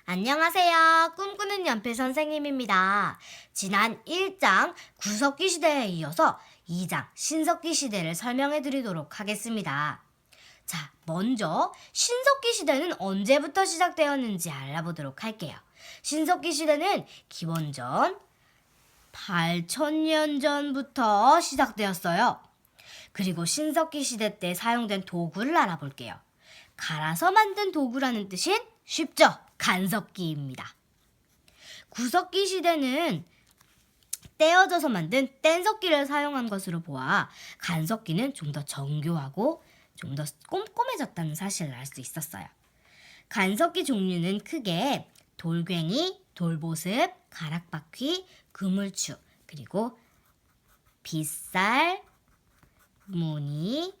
안녕하세요. 꿈꾸는 연필 선생님입니다. 지난 1장 구석기 시대에 이어서 2장 신석기 시대를 설명해 드리도록 하겠습니다. 자, 먼저 신석기 시대는 언제부터 시작되었는지 알아보도록 할게요. 신석기 시대는 기원전 8천년 전부터 시작되었어요. 그리고 신석기 시대 때 사용된 도구를 알아볼게요. 갈아서 만든 도구라는 뜻인 쉽죠? 간석기입니다. 구석기 시대는 떼어져서 만든 뗀석기를 사용한 것으로 보아 간석기는 좀 더 정교하고 좀 더 꼼꼼해졌다는 사실을 알 수 있었어요. 간석기 종류는 크게 돌괭이, 돌보습, 가락바퀴, 그물추, 그리고 빗살, 무늬,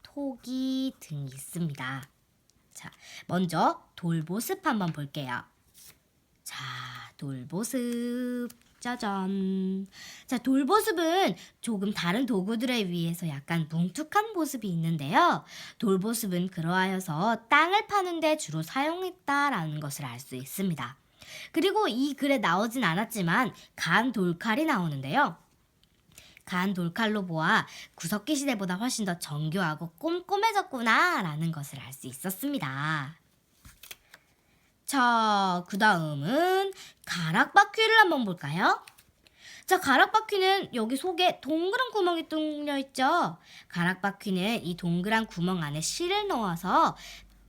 토기 등이 있습니다. 자, 먼저 돌보습 한번 볼게요. 자, 돌보습. 짜잔. 자, 돌보습은 조금 다른 도구들에 비해서 약간 뭉툭한 보습이 있는데요. 돌보습은 그러하여서 땅을 파는 데 주로 사용했다라는 것을 알 수 있습니다. 그리고 이 글에 나오진 않았지만 간 돌칼이 나오는데요. 간 돌칼로 보아 구석기 시대보다 훨씬 더 정교하고 꼼꼼해졌구나 라는 것을 알 수 있었습니다. 자, 그 다음은 가락바퀴를 한번 볼까요? 자, 가락바퀴는 여기 속에 동그란 구멍이 뚫려 있죠? 가락바퀴는 이 동그란 구멍 안에 실을 넣어서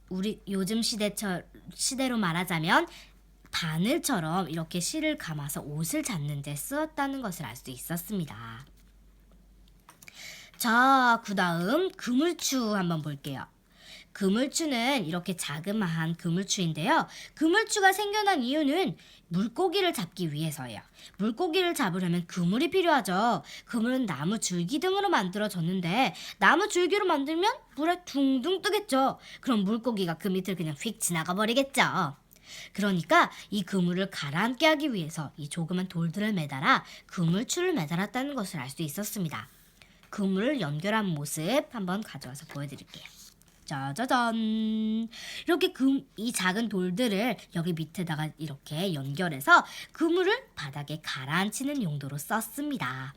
우리 요즘 시대로 말하자면 바늘처럼 이렇게 실을 감아서 옷을 잡는 데 쓰였다는 것을 알 수 있었습니다. 자, 그 다음 그물추 한번 볼게요. 그물추는 이렇게 자그마한 그물추인데요. 그물추가 생겨난 이유는 물고기를 잡기 위해서예요. 물고기를 잡으려면 그물이 필요하죠. 그물은 나무 줄기 등으로 만들어졌는데 나무 줄기로 만들면 물에 둥둥 뜨겠죠. 그럼 물고기가 그 밑을 그냥 휙 지나가 버리겠죠. 그러니까 이 그물을 가라앉게 하기 위해서 이 조그만 돌들을 매달아 그물추를 매달았다는 것을 알 수 있었습니다. 그물을 연결한 모습 한번 가져와서 보여드릴게요. 짜자잔. 이렇게 이 작은 돌들을 여기 밑에다가 이렇게 연결해서 그물을 바닥에 가라앉히는 용도로 썼습니다.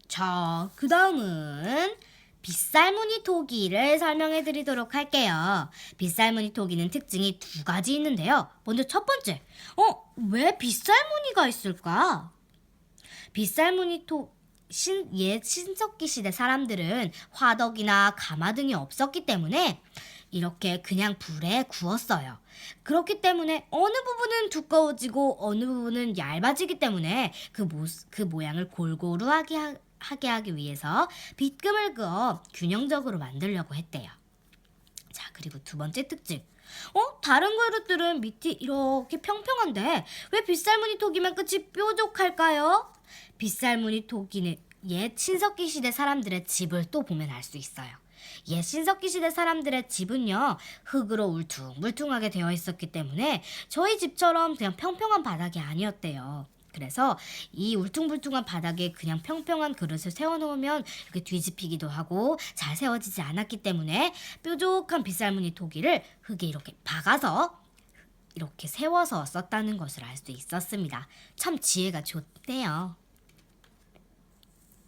자, 그 다음은 빗살무늬 토기를 설명해 드리도록 할게요. 빗살무늬 토기는 특징이 두 가지 있는데요. 먼저 첫 번째, 왜 빗살무늬가 있을까? 빗살무늬 옛 신석기 시대 사람들은 화덕이나 가마 등이 없었기 때문에 이렇게 그냥 불에 구웠어요. 그렇기 때문에 어느 부분은 두꺼워지고 어느 부분은 얇아지기 때문에 그 모양을 골고루 하게 하기 위해서 빗금을 그어 균형적으로 만들려고 했대요. 자, 그리고 두 번째 특징. 다른 그릇들은 밑이 이렇게 평평한데 왜 빗살무늬 토기만 끝이 뾰족할까요? 빗살무늬 토기는 옛 신석기 시대 사람들의 집을 또 보면 알 수 있어요. 옛 신석기 시대 사람들의 집은요, 흙으로 울퉁불퉁하게 되어 있었기 때문에 저희 집처럼 그냥 평평한 바닥이 아니었대요. 그래서 이 울퉁불퉁한 바닥에 그냥 평평한 그릇을 세워놓으면 이렇게 뒤집히기도 하고 잘 세워지지 않았기 때문에 뾰족한 빗살무늬 토기를 흙에 이렇게 박아서 이렇게 세워서 썼다는 것을 알 수 있었습니다. 참 지혜가 좋대요.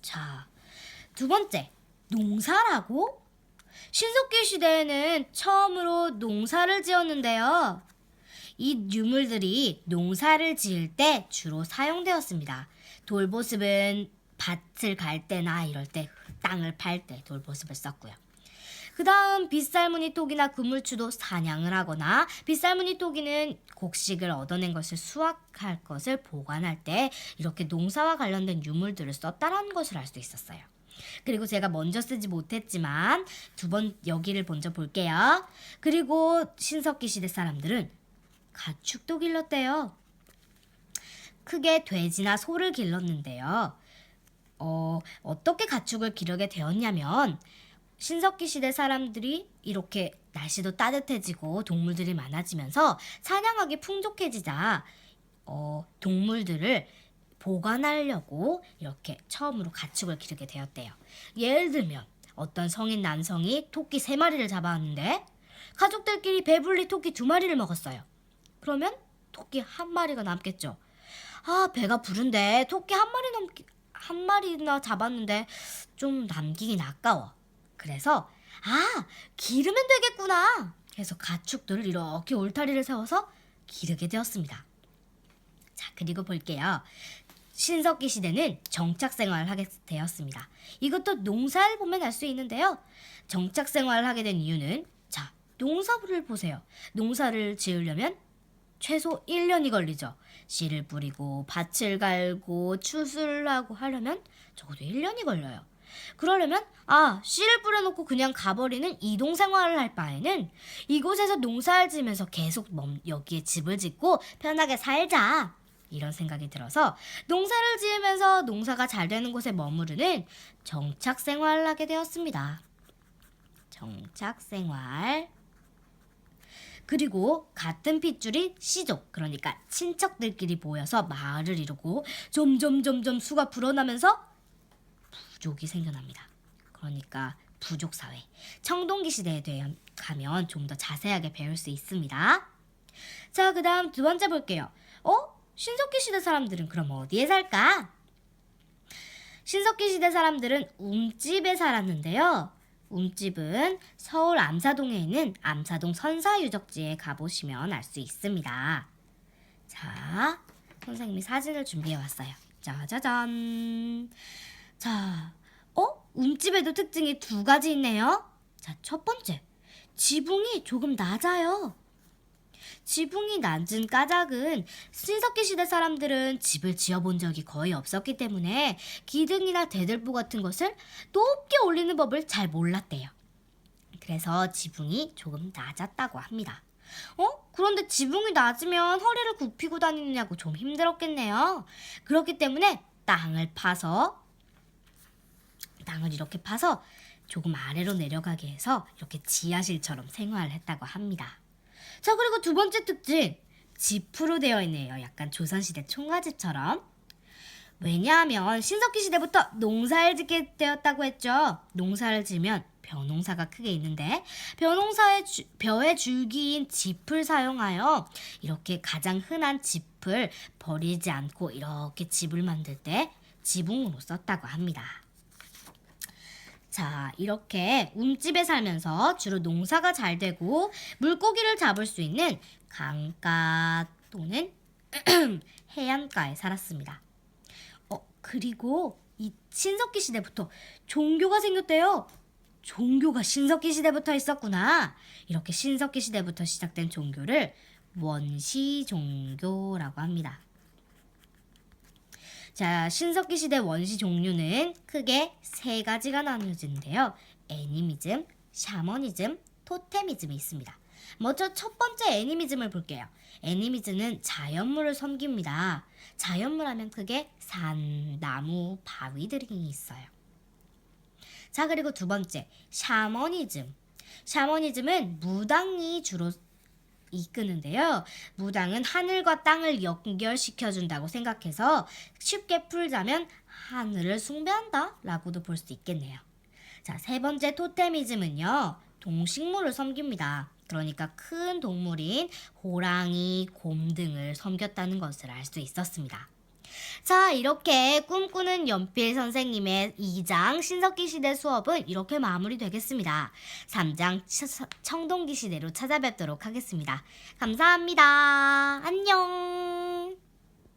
자, 두 번째, 농사라고? 신석기 시대에는 처음으로 농사를 지었는데요. 이 유물들이 농사를 지을 때 주로 사용되었습니다. 돌보습은 밭을 갈 때나 이럴 때 땅을 팔 때 돌보습을 썼고요. 그 다음 빗살무늬 토기나 그물추도 사냥을 하거나 빗살무늬 토기는 곡식을 얻어낸 것을 수확할 것을 보관할 때 이렇게 농사와 관련된 유물들을 썼다라는 것을 알 수 있었어요. 그리고 제가 먼저 쓰지 못했지만 두 번 여기를 먼저 볼게요. 그리고 신석기 시대 사람들은 가축도 길렀대요. 크게 돼지나 소를 길렀는데요. 어떻게 가축을 기르게 되었냐면 신석기 시대 사람들이 이렇게 날씨도 따뜻해지고 동물들이 많아지면서 사냥하기 풍족해지자 동물들을 보관하려고 이렇게 처음으로 가축을 기르게 되었대요. 예를 들면 어떤 성인 남성이 토끼 3마리를 잡아왔는데 가족들끼리 배불리 토끼 2마리를 먹었어요. 그러면 토끼 1마리가 남겠죠. 아, 배가 부른데 토끼 한 마리나 잡았는데 좀 남기긴 아까워. 그래서 기르면 되겠구나 해서 가축들을 이렇게 울타리를 세워서 기르게 되었습니다. 자, 그리고 볼게요. 신석기 시대는 정착 생활을 하게 되었습니다. 이것도 농사를 보면 알 수 있는데요. 정착 생활을 하게 된 이유는, 자, 농사를 보세요. 농사를 지으려면 최소 1년이 걸리죠. 씨를 뿌리고 밭을 갈고 추수를 하고 하려면 적어도 1년이 걸려요. 그러려면 씨를 뿌려놓고 그냥 가버리는 이동 생활을 할 바에는 이곳에서 농사를 지으면서 계속 여기에 집을 짓고 편하게 살자, 이런 생각이 들어서 농사를 지으면서 농사가 잘 되는 곳에 머무르는 정착 생활을 하게 되었습니다. 정착 생활. 그리고 같은 핏줄이 씨족, 그러니까 친척들끼리 모여서 마을을 이루고 점점 수가 불어나면서 부족이 생겨납니다. 그러니까 부족 사회. 청동기 시대에 가면 좀 더 자세하게 배울 수 있습니다. 자, 그 다음 2번째 볼게요. 신석기 시대 사람들은 그럼 어디에 살까? 신석기 시대 사람들은 움집에 살았는데요. 움집은 서울 암사동에 있는 암사동 선사유적지에 가보시면 알 수 있습니다. 자, 선생님이 사진을 준비해 왔어요. 짜자잔. 자, 움집에도 특징이 2가지 있네요. 자, 첫 번째, 지붕이 조금 낮아요. 지붕이 낮은 까닭은 신석기 시대 사람들은 집을 지어본 적이 거의 없었기 때문에 기둥이나 대들보 같은 것을 높게 올리는 법을 잘 몰랐대요. 그래서 지붕이 조금 낮았다고 합니다. 그런데 지붕이 낮으면 허리를 굽히고 다니느냐고 좀 힘들었겠네요. 그렇기 때문에 땅을 이렇게 파서 조금 아래로 내려가게 해서 이렇게 지하실처럼 생활을 했다고 합니다. 자, 그리고 2번째 특징, 지프로 되어 있네요. 약간 조선시대 총가집처럼. 왜냐하면 신석기 시대부터 농사를 짓게 되었다고 했죠. 농사를 지면 벼농사가 크게 있는데 벼의 줄기인 짚을 사용하여 이렇게 가장 흔한 짚을 버리지 않고 이렇게 집을 만들 때 지붕으로 썼다고 합니다. 자, 이렇게 움집에 살면서 주로 농사가 잘 되고 물고기를 잡을 수 있는 강가 또는 해안가에 살았습니다. 그리고 이 신석기 시대부터 종교가 생겼대요. 종교가 신석기 시대부터 있었구나. 이렇게 신석기 시대부터 시작된 종교를 원시 종교라고 합니다. 자, 신석기 시대 원시 종류는 크게 3가지가 나뉘어지는데요. 애니미즘, 샤머니즘, 토테미즘이 있습니다. 먼저 첫 번째 애니미즘을 볼게요. 애니미즘은 자연물을 섬깁니다. 자연물 하면 크게 산, 나무, 바위 등이 있어요. 자, 그리고 2번째 샤머니즘. 샤머니즘은 무당이 주로 이끄는데요. 무당은 하늘과 땅을 연결시켜준다고 생각해서 쉽게 풀자면 하늘을 숭배한다 라고도 볼 수 있겠네요. 자, 3번째 토테미즘은요, 동식물을 섬깁니다. 그러니까 큰 동물인 호랑이, 곰 등을 섬겼다는 것을 알 수 있었습니다. 자, 이렇게 꿈꾸는 연필 선생님의 2장 신석기 시대 수업은 이렇게 마무리되겠습니다. 3장 청동기 시대로 찾아뵙도록 하겠습니다. 감사합니다. 안녕.